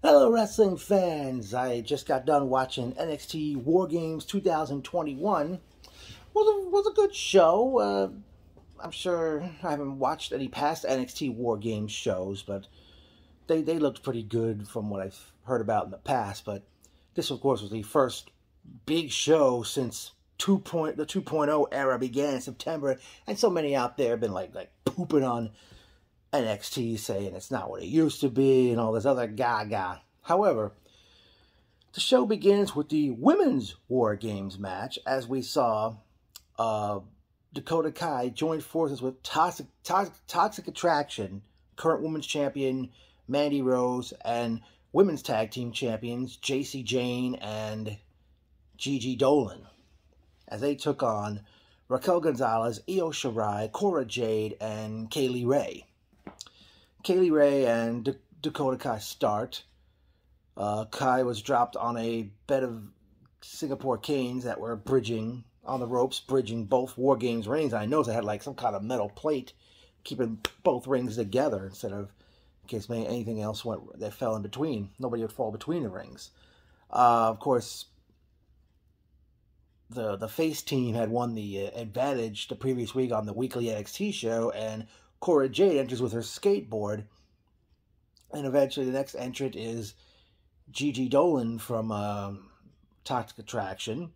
Hello, wrestling fans. I just got done watching NXT War Games 2021. Was a good show. I'm sure I haven't watched any past NXT War Games shows, but they looked pretty good from what I've heard about in the past. But this, of course, was the first big show since the 2.0 era began in September, and so many out there have been like pooping on NXT, saying it's not what it used to be and all this other gaga. However, the show begins with the Women's War Games match, as we saw Dakota Kai join forces with Toxic Attraction, current Women's Champion Mandy Rose, and Women's Tag Team Champions Jacy Jayne and Gigi Dolan, as they took on Raquel Gonzalez, Io Shirai, Cora Jade, and Kaylee Ray. Kaylee Ray and Dakota Kai start. Kai was dropped on a bed of Singapore canes that were bridging on the ropes, bridging both War Games rings. I noticed they had like some kind of metal plate keeping both rings together instead of, in case anything else that fell in between. Nobody would fall between the rings. Of course, the face team had won the advantage the previous week on the weekly NXT show, and Cora Jade enters with her skateboard, and eventually the next entrant is Gigi Dolan from Toxic Attraction,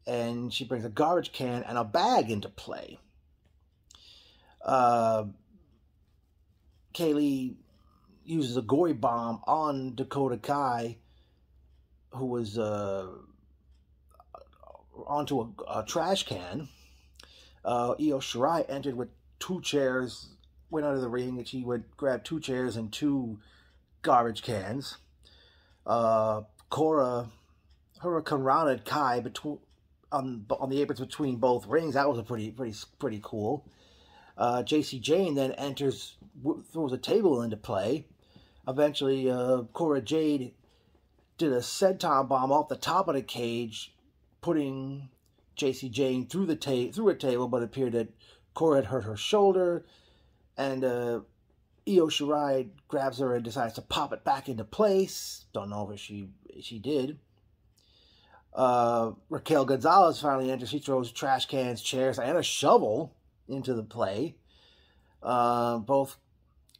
and she brings a garbage can and a bag into play. Kaylee uses a gory bomb on Dakota Kai, who was onto a trash can. Io Shirai entered with 2 chairs, went under the ring, and she would grab 2 chairs and 2 garbage cans. Cora hurricanranaed Kai on the aprons between both rings. That was a pretty cool. Jacy Jayne then enters, throws a table into play. Eventually, Cora Jade did a senton bomb off the top of the cage, putting Jacy Jayne through a table, but it appeared that Cora had hurt her shoulder, and Io Shirai grabs her and decides to pop it back into place. Don't know if she did. Raquel Gonzalez finally enters. She throws trash cans, chairs, and a shovel into the play. Both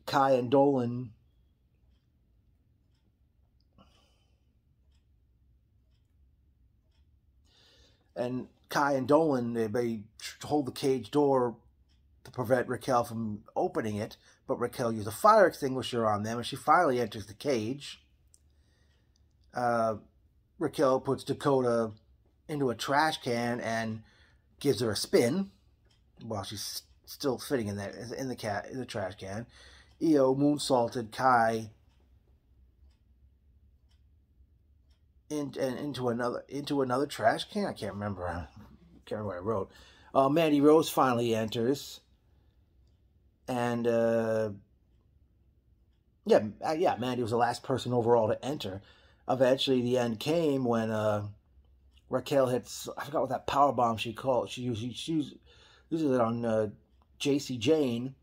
Kai and Dolan they hold the cage door to prevent Raquel from opening it, but Raquel used a fire extinguisher on them, and she finally enters the cage. Raquel puts Dakota into a trash can and gives her a spin while she's still fitting in the trash can. Io moonsaulted Kai into another trash can. I can't remember what I wrote. Mandy Rose finally enters, and Mandy was the last person overall to enter. Eventually, the end came when Raquel hits, I forgot what that power bomb she uses it on Jacy Jayne,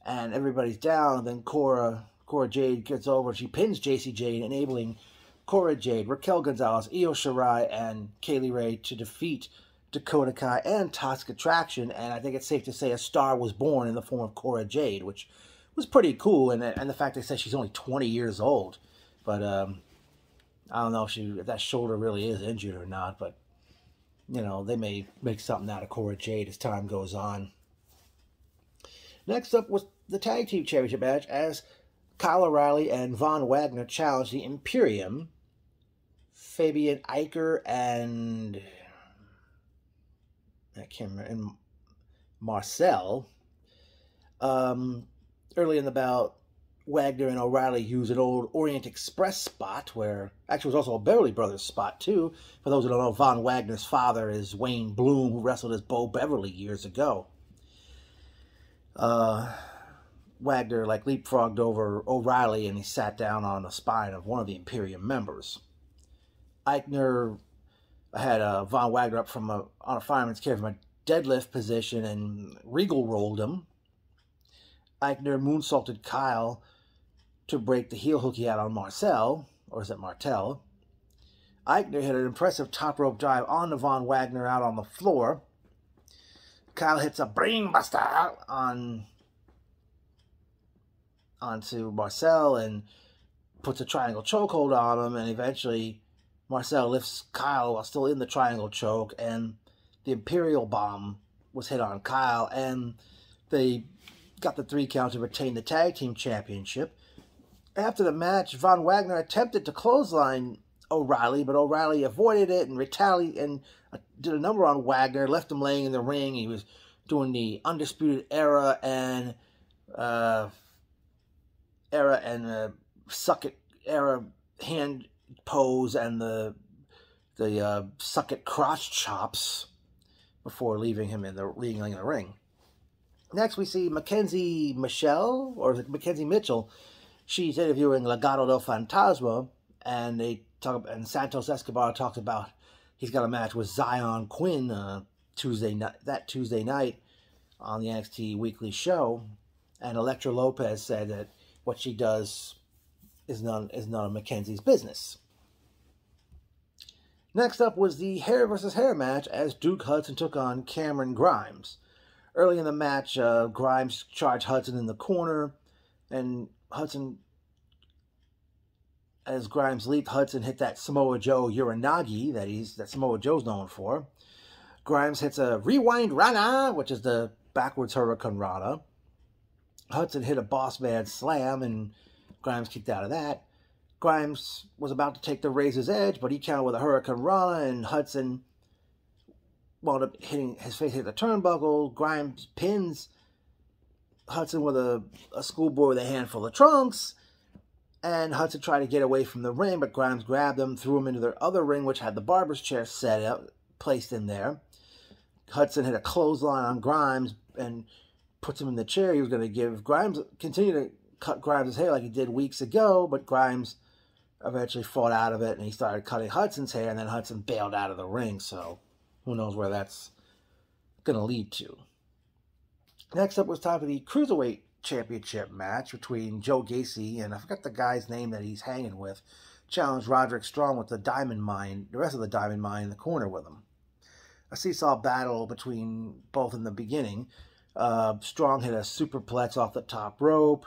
and everybody's down. And then Cora Jade gets over. She pins Jacy Jayne, enabling Cora Jade, Raquel Gonzalez, Io Shirai, and Kaylee Ray to defeat Dakota Kai and Toxic Attraction. And I think it's safe to say a star was born in the form of Cora Jade, which was pretty cool. And the fact they said she's only 20 years old, but I don't know if that shoulder really is injured or not, but, you know, they may make something out of Cora Jade as time goes on. Next up was the Tag Team Championship match, as Kyle O'Reilly and Von Wagner challenged the Imperium, Fabian Aichner and Marcel. Early in the bout, Wagner and O'Reilly used an old Orient Express spot, where actually it was also a Beverly Brothers spot too. For those who don't know, Von Wagner's father is Wayne Bloom, who wrestled as Bo Beverly years ago. Wagner leapfrogged over O'Reilly, and he sat down on the spine of one of the Imperium members. Aichner had Von Wagner up on a fireman's carry from a deadlift position, and Regal rolled him. Aichner moonsaulted Kyle to break the heel hook he had on Marcel, or is it Martel. Eichner hit an impressive top rope drive on Von Wagner out on the floor. Kyle hits a brainbuster onto Marcel and puts a triangle chokehold on him, and eventually Marcel lifts Kyle while still in the triangle choke, and the Imperial Bomb was hit on Kyle, and they got the 3 count to retain the Tag Team Championship. After the match, Von Wagner attempted to clothesline O'Reilly, but O'Reilly avoided it and retaliated and did a number on Wagner, left him laying in the ring. He was doing the Undisputed Era and Suck It Era hand pose and the Suck It crotch chops before leaving him in the ring. Next, we see Mackenzie Michelle, or is it Mackenzie Mitchell? She's interviewing Legado del Fantasma, and Santos Escobar talks about he's got a match with Zion Quinn Tuesday night on the NXT Weekly show, and Elektra Lopez said that what she does is none of Mackenzie's business. Next up was the hair versus hair match as Duke Hudson took on Cameron Grimes. Early in the match, Grimes charged Hudson in the corner, and as Grimes leaped, Hudson hit that Samoa Joe Uranagi that Samoa Joe's known for. Grimes hits a Rewind Rana, which is the backwards Hurricane Rana. Hudson hit a Boss Man Slam, and Grimes kicked out of that. Grimes was about to take the Razor's Edge, but he countered with a Hurricane Rana, and Hudson wound up hitting his face hit the turnbuckle. Grimes pins Hudson with a schoolboy with a handful of trunks, and Hudson tried to get away from the ring, but Grimes grabbed him, threw him into their other ring, which had the barber's chair placed in there. Hudson hit a clothesline on Grimes and puts him in the chair. He was going to continue to cut Grimes' hair like he did weeks ago, but Grimes eventually fought out of it, and he started cutting Hudson's hair, and then Hudson bailed out of the ring, so who knows where that's going to lead to. Next up was time for the Cruiserweight Championship match between Joe Gacy, and I forgot the guy's name that he's hanging with, challenged Roderick Strong with the rest of the Diamond Mine in the corner with him. A seesaw battle between both in the beginning. Strong hit a superplex off the top rope.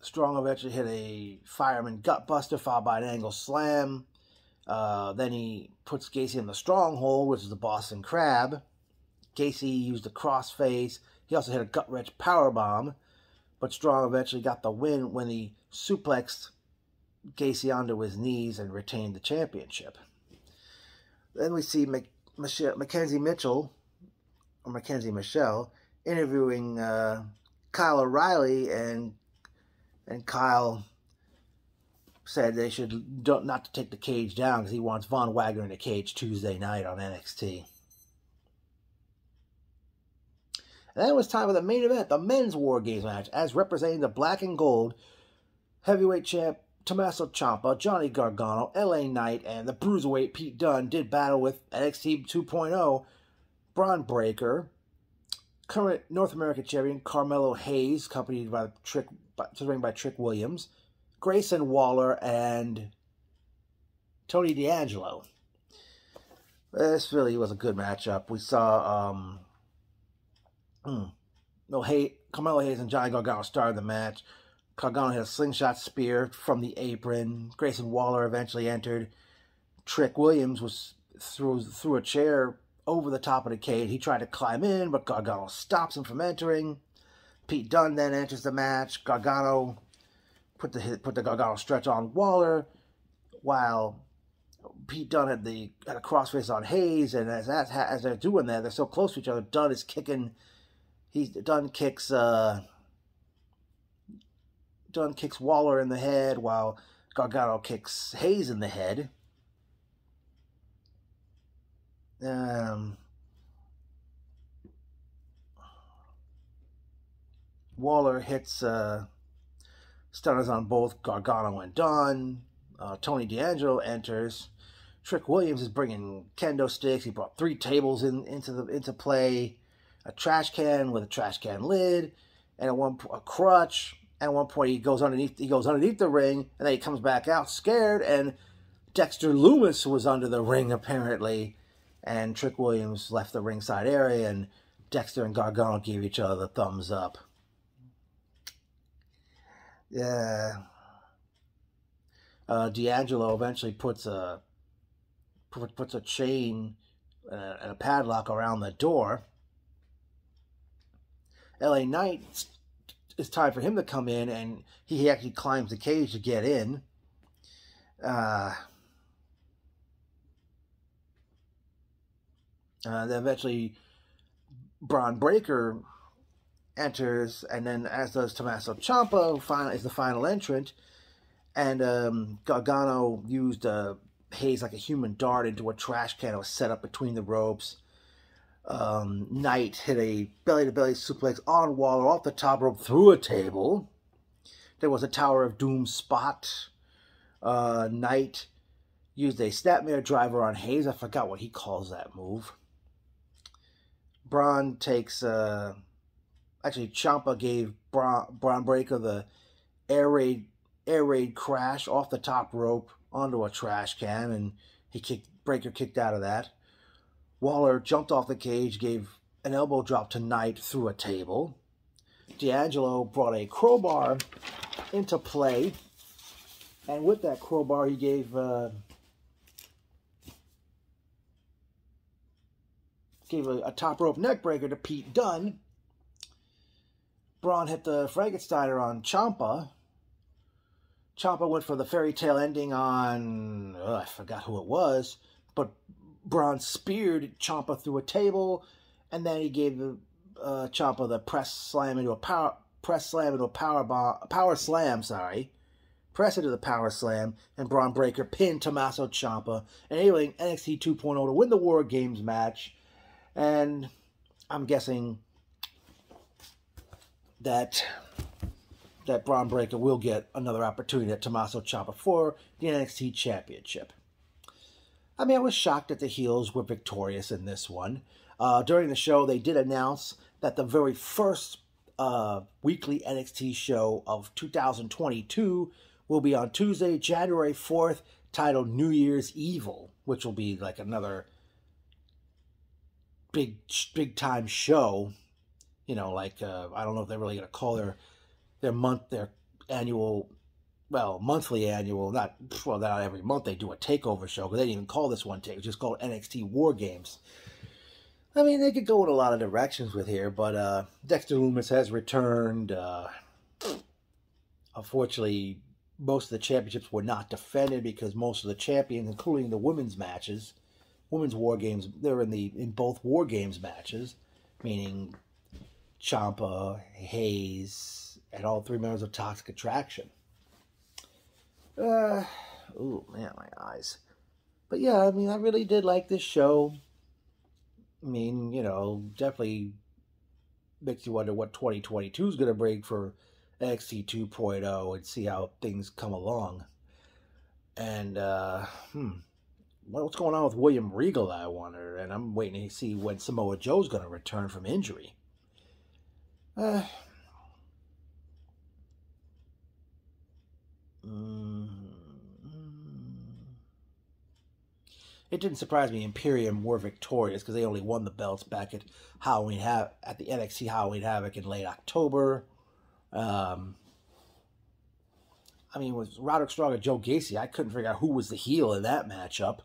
Strong eventually hit a fireman gutbuster followed by an angle slam. Then he puts Gacy in the stronghold, which is the Boston Crab. Gacy used a crossface. He also hit a gut-wrench powerbomb, but Strong eventually got the win when he suplexed Gacy onto his knees and retained the championship. Then we see Mackenzie Michelle interviewing Kyle O'Reilly, and Kyle said they should not to take the cage down because he wants Von Wagner in the cage Tuesday night on NXT. And then it was time for the main event, the men's War Games match, as representing the black and gold heavyweight champ Tommaso Ciampa, Johnny Gargano, LA Knight, and the Bruiserweight Pete Dunne did battle with NXT 2.0 Braun Breaker, current North American champion Carmelo Hayes, accompanied by Trick Williams, Grayson Waller, and Tony D'Angelo. This really was a good matchup. We saw Carmelo Hayes and Johnny Gargano started the match. Gargano hit a slingshot spear from the apron. Grayson Waller eventually entered. Trick Williams threw a chair over the top of the cage. He tried to climb in, but Gargano stops him from entering. Pete Dunne then enters the match. Gargano put the Gargano stretch on Waller, while Pete Dunne had a crossface on Hayes, and as they're doing that, they're so close to each other. Dunne kicks Waller in the head, while Gargano kicks Hayes in the head. Waller hits stunners on both Gargano and Dunne. Tony D'Angelo enters. Trick Williams is bringing kendo sticks. He brought 3 tables into play. a trash can with a trash can lid, and a crutch. And at one point he goes underneath the ring, and then he comes back out scared, and Dexter Lumis was under the ring apparently, and Trick Williams left the ringside area, and Dexter and Gargano gave each other the thumbs up. Yeah. D'Angelo eventually puts a chain and a padlock around the door. LA Knight, it's time for him to come in, and he actually climbs the cage to get in. Then eventually Braun Breaker enters, and then as does Tommaso Ciampa, is the final entrant. And Gargano used Hayes like a human dart into a trash can that was set up between the ropes. Knight hit a belly-to-belly suplex on Waller off the top rope through a table. There was a Tower of Doom spot. Knight used a snapmare driver on Hayes. I forgot what he calls that move. Braun takes... actually, Ciampa gave Braun Breaker the air raid crash off the top rope onto a trash can, and Breaker kicked out of that. Waller jumped off the cage, gave an elbow drop to Knight through a table. D'Angelo brought a crowbar into play, and with that crowbar he gave a top rope neck breaker to Pete Dunne. Braun hit the Frankensteiner on Ciampa. Ciampa went for the fairy tale ending on... I forgot who it was. But Braun speared Ciampa through a table. And then he gave Ciampa the press slam into a power slam, sorry. Press into the power slam. And Braun Breaker pinned Tommaso Ciampa, enabling NXT 2.0 to win the War Games match. And I'm guessing that Braun Breaker will get another opportunity at Tommaso Ciampa for the NXT Championship. I mean, I was shocked that the heels were victorious in this one. During the show, they did announce that the very first weekly NXT show of 2022 will be on Tuesday, January 4th, titled New Year's Evil, which will be like another big time show. You know, like, I don't know if they're really going to call their annual, well, monthly annual, not every month they do a takeover show, because they didn't even call this one takeover, just called NXT War Games. I mean, they could go in a lot of directions with here, but Dexter Lumis has returned. Unfortunately, most of the championships were not defended because most of the champions, including the women's War Games, they're in both War Games matches, meaning Ciampa, Hayes, and all three members of Toxic Attraction. Ooh, man, my eyes. But yeah, I mean, I really did like this show. I mean, you know, definitely makes you wonder what 2022 is going to bring for NXT 2.0 and see how things come along. And, what's going on with William Regal, I wonder. And I'm waiting to see when Samoa Joe's going to return from injury. It didn't surprise me Imperium were victorious because they only won the belts back at the NXT Halloween Havoc in late October. I mean, with Roderick Strong and Joe Gacy, I couldn't figure out who was the heel in that matchup.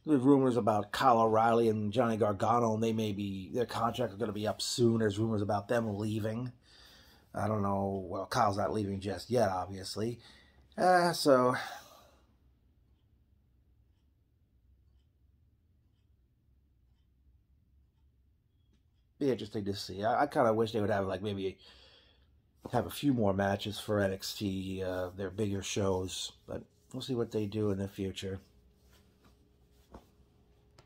There's rumors about Kyle O'Reilly and Johnny Gargano, and their contract is going to be up soon. There's rumors about them leaving. I don't know. Well, Kyle's not leaving just yet, obviously. So be interesting to see. I kind of wish they would have maybe have a few more matches for NXT, their bigger shows, but we'll see what they do in the future.